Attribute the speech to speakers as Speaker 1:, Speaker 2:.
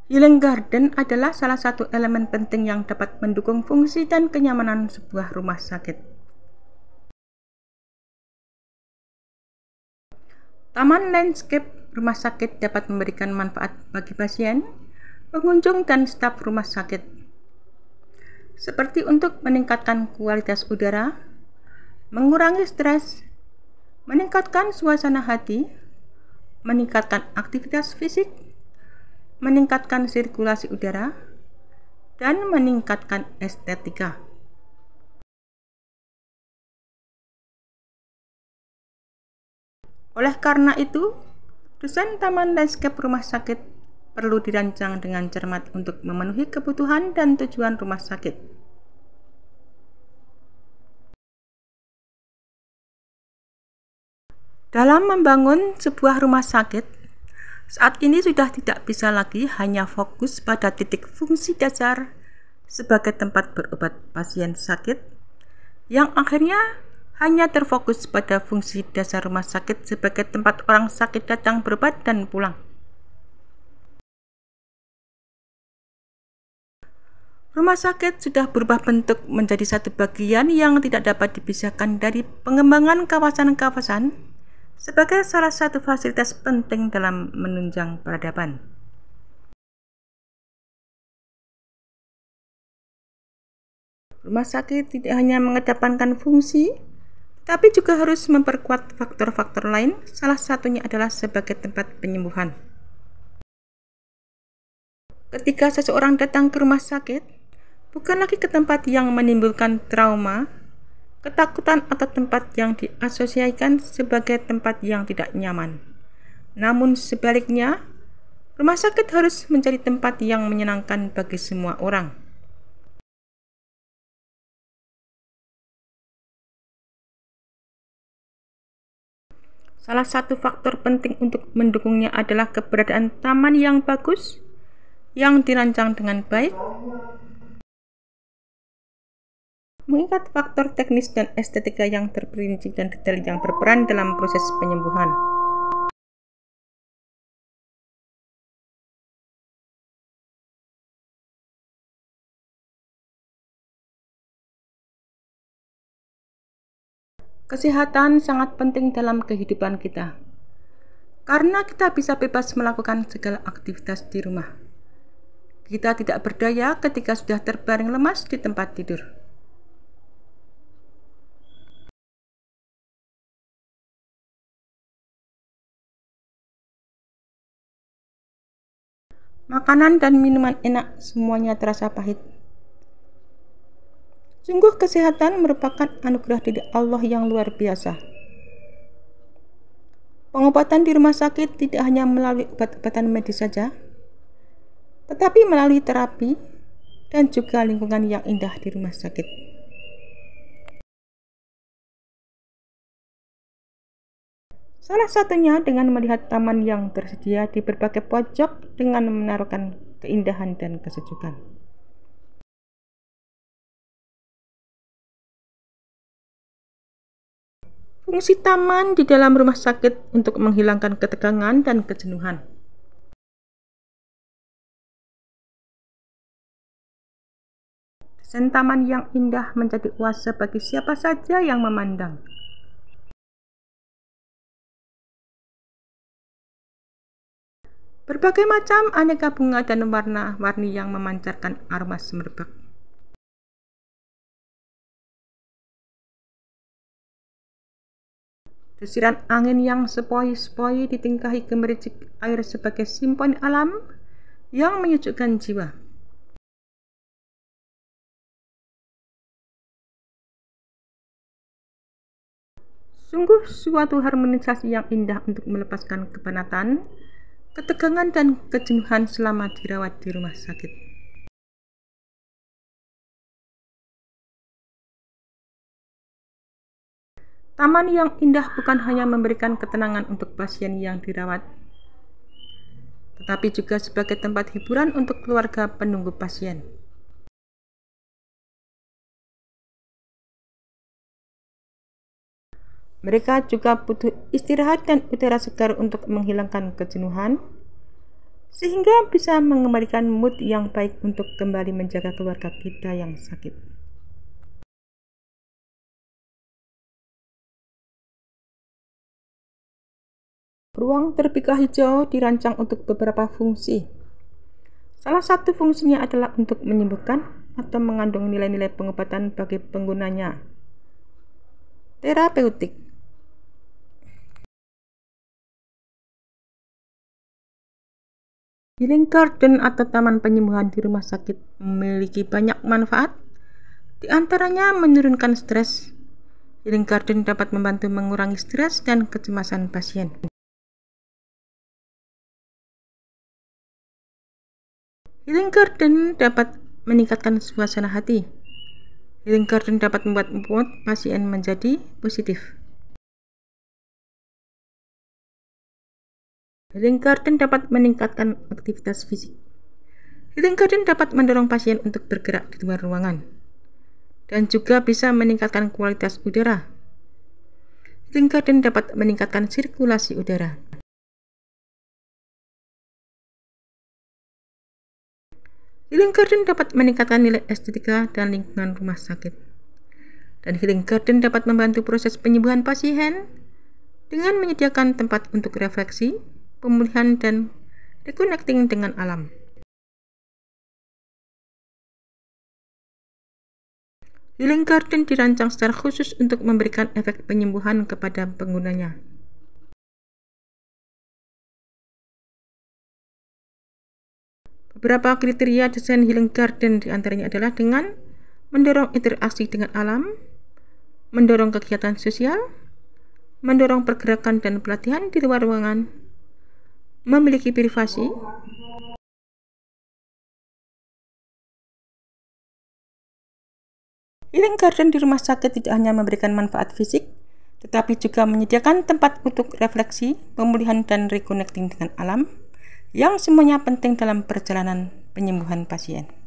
Speaker 1: Healing garden adalah salah satu elemen penting yang dapat mendukung fungsi dan kenyamanan sebuah rumah sakit. Taman landscape rumah sakit dapat memberikan manfaat bagi pasien, pengunjung, dan staf rumah sakit, seperti untuk meningkatkan kualitas udara, mengurangi stres, meningkatkan suasana hati, meningkatkan aktivitas fisik, meningkatkan sirkulasi udara, dan meningkatkan estetika. Oleh karena itu, desain taman landscape rumah sakit perlu dirancang dengan cermat untuk memenuhi kebutuhan dan tujuan rumah sakit. Dalam membangun sebuah rumah sakit, saat ini sudah tidak bisa lagi hanya fokus pada titik fungsi dasar sebagai tempat berobat pasien sakit, yang akhirnya hanya terfokus pada fungsi dasar rumah sakit sebagai tempat orang sakit datang berobat dan pulang. Rumah sakit sudah berubah bentuk menjadi satu bagian yang tidak dapat dipisahkan dari pengembangan kawasan-kawasan sebagai salah satu fasilitas penting dalam menunjang peradaban. Rumah sakit tidak hanya mengedepankan fungsi, tapi juga harus memperkuat faktor-faktor lain, salah satunya adalah sebagai tempat penyembuhan. Ketika seseorang datang ke rumah sakit, bukan lagi ke tempat yang menimbulkan trauma, ketakutan, atau tempat yang diasosiasikan sebagai tempat yang tidak nyaman. Namun sebaliknya, rumah sakit harus menjadi tempat yang menyenangkan bagi semua orang. Salah satu faktor penting untuk mendukungnya adalah keberadaan taman yang bagus, yang dirancang dengan baik, mengikat faktor teknis dan estetika yang terperinci dan detail yang berperan dalam proses penyembuhan. Kesehatan sangat penting dalam kehidupan kita, karena kita bisa bebas melakukan segala aktivitas di rumah. Kita tidak berdaya ketika sudah terbaring lemas di tempat tidur. Makanan dan minuman enak semuanya terasa pahit. Sungguh kesehatan merupakan anugerah dari Allah yang luar biasa. Pengobatan di rumah sakit tidak hanya melalui obat-obatan medis saja, tetapi melalui terapi dan juga lingkungan yang indah di rumah sakit. Salah satunya dengan melihat taman yang tersedia di berbagai pojok dengan menaruhkan keindahan dan kesejukan. Fungsi taman di dalam rumah sakit untuk menghilangkan ketegangan dan kejenuhan. Desain taman yang indah menjadi oase bagi siapa saja yang memandang. Berbagai macam aneka bunga dan warna-warni yang memancarkan aroma semerbak. Desiran angin yang sepoi-sepoi ditingkahi gemericik air sebagai simfoni alam yang menyejukkan jiwa. Sungguh suatu harmonisasi yang indah untuk melepaskan kepenatan, ketegangan, dan kejenuhan selama dirawat di rumah sakit. Taman yang indah bukan hanya memberikan ketenangan untuk pasien yang dirawat, tetapi juga sebagai tempat hiburan untuk keluarga penunggu pasien. Mereka juga butuh istirahat dan udara segar untuk menghilangkan kejenuhan, sehingga bisa mengembalikan mood yang baik untuk kembali menjaga keluarga kita yang sakit. Ruang terbuka hijau dirancang untuk beberapa fungsi. Salah satu fungsinya adalah untuk menyembuhkan atau mengandung nilai-nilai pengobatan bagi penggunanya. Terapeutik. Healing garden atau taman penyembuhan di rumah sakit memiliki banyak manfaat, di antaranya menurunkan stres. Healing garden dapat membantu mengurangi stres dan kecemasan pasien. Healing garden dapat meningkatkan suasana hati. Healing garden dapat membuat mood pasien menjadi positif. Healing garden dapat meningkatkan aktivitas fisik. Healing garden dapat mendorong pasien untuk bergerak di luar ruangan dan juga bisa meningkatkan kualitas udara. Healing garden dapat meningkatkan sirkulasi udara. Healing garden dapat meningkatkan nilai estetika dan lingkungan rumah sakit. Dan healing garden dapat membantu proses penyembuhan pasien dengan menyediakan tempat untuk refleksi, pemulihan, dan reconnecting dengan alam. Healing garden dirancang secara khusus untuk memberikan efek penyembuhan kepada penggunanya. Beberapa kriteria desain healing garden diantaranya adalah dengan mendorong interaksi dengan alam, mendorong kegiatan sosial, mendorong pergerakan dan pelatihan di luar ruangan, memiliki privasi, healing garden di rumah sakit tidak hanya memberikan manfaat fisik, tetapi juga menyediakan tempat untuk refleksi, pemulihan, dan reconnecting dengan alam, yang semuanya penting dalam perjalanan penyembuhan pasien.